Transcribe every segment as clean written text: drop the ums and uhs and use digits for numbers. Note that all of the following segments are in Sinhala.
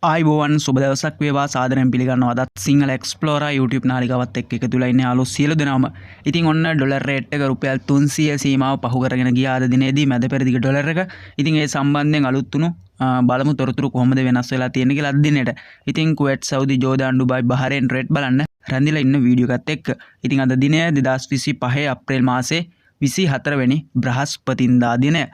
ආයිබෝවන් සුබ දවසක් වේවා සාදරයෙන් පිළිගන්නවා අදත් සිංහල එක්ස්ප්ලෝරර් YouTube නාලිකාවත් එක්ක එකතු වෙලා ඉන්නේ යාළුවෝ සියලු දෙනාම. ඉතින් ඔන්න ඩොලර් රේට් එක රුපියල් 300 සීමාව පහු කරගෙන ගියා අද දිනේදී මැද පෙරදිග ඩොලර් එක. ඉතින් ඒ සම්බන්ධයෙන් අලුත් වුණු බලමු තොරතුරු කොහොමද වෙනස් වෙලා තියෙන්නේ කියලා අද දිනේට. ඉතින් Kuwait Saudi Jordan Dubai බහරේන් rate බලන්න රැඳිලා ඉන්න වීඩියෝ එකත් එක්ක. ඉතින් අද දිනය 2025 අප්‍රේල් මාසේ 24 වෙනි බ්‍රහස්පතින්දා දිනය.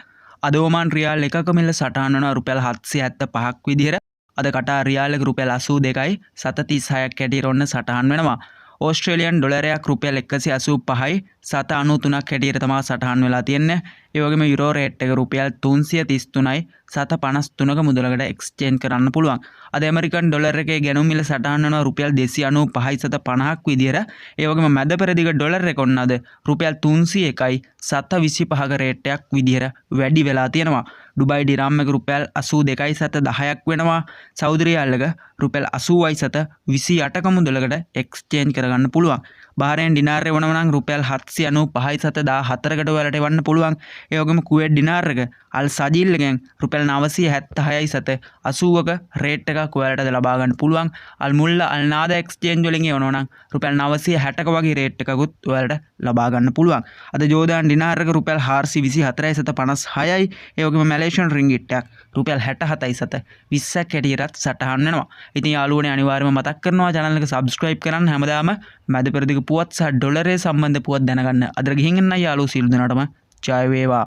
අද ඔමාන් රියාල් එකක මිල සටහන් වෙනවා රුපියල් 775ක් විදිහට. අද කටාර් රියාල් එක රුපියල් 82යි 736ක් හැටියට ඔන්න සටහන් වෙනවා. ඕස්ට්‍රේලියන් ඩොලරයක් රුපියල් 185යි 793ක් හැටියට තමයි සටහන් වෙලා තියෙන්නේ. ඒ වගේම යුරෝ රේට් එක රුපියල් 333යි 753ක මුදලකට එක්ස්චේන්ජ් කරන්න පුළුවන්. අද ඇමරිකන් ඩොලර් එකේ ගැනුම් මිල සටහන් වෙනවා රුපියල් 295යි 750ක් විදියට. ඒ වගේම මැද පෙරදිග ඩොලර් එක ඔන්න අද රුපියල් 301යි 725ක රේට් එකක් විදියට වැඩි වෙලා තියෙනවා. ඩුබායි ඩිරාම් එක රුපියල් 82යි 710ක් වෙනවා. සෞදි රියාල් එක රුපියල් 80යි 728ක මුදලකට එක්ස්චේන්ජ් කරගන්න පුළුවන්. බහරේන් දිනාර් එක වුණා නම් රුපියල් 795යි 714කට වලට එවන්න පුළුවන්. ඒ වගේම කුවේට් දිනාර් එක අල් සජීල් එකෙන් රුපියල් 976යි 780ක රේට් එකක් ඔයාලට ලබා ගන්න පුළුවන්. අල් මුල්ලා අල් නාදා එක්ස්චේන්ජ් වලින් එවනවා නම් රුපියල් 960ක වගේ රේට් එකකුත් ඔයාලට ලබා ගන්න පුළුවන්. අද ජෝර්ඩාන් දිනාර් එක රුපියල් 424යි 756යි. ඒ වගේම මැලේසියන් රින්ගිට් එකක් රුපියල් 67යි 720ක් හැටියට සටහන් වෙනවා. ඉතින් යාළුවනේ අනිවාර්යයෙන්ම මතක් කරනවා channel එක subscribe කරන්න. හැමදාම මැද පෙරදිග පුවත් සහ ඩොලරේ සම්බන්ධ පුවත් දැනගන්න. අද ගිහින් එන්න යාළුවෝ සියලු දෙනාටම ජය වේවා.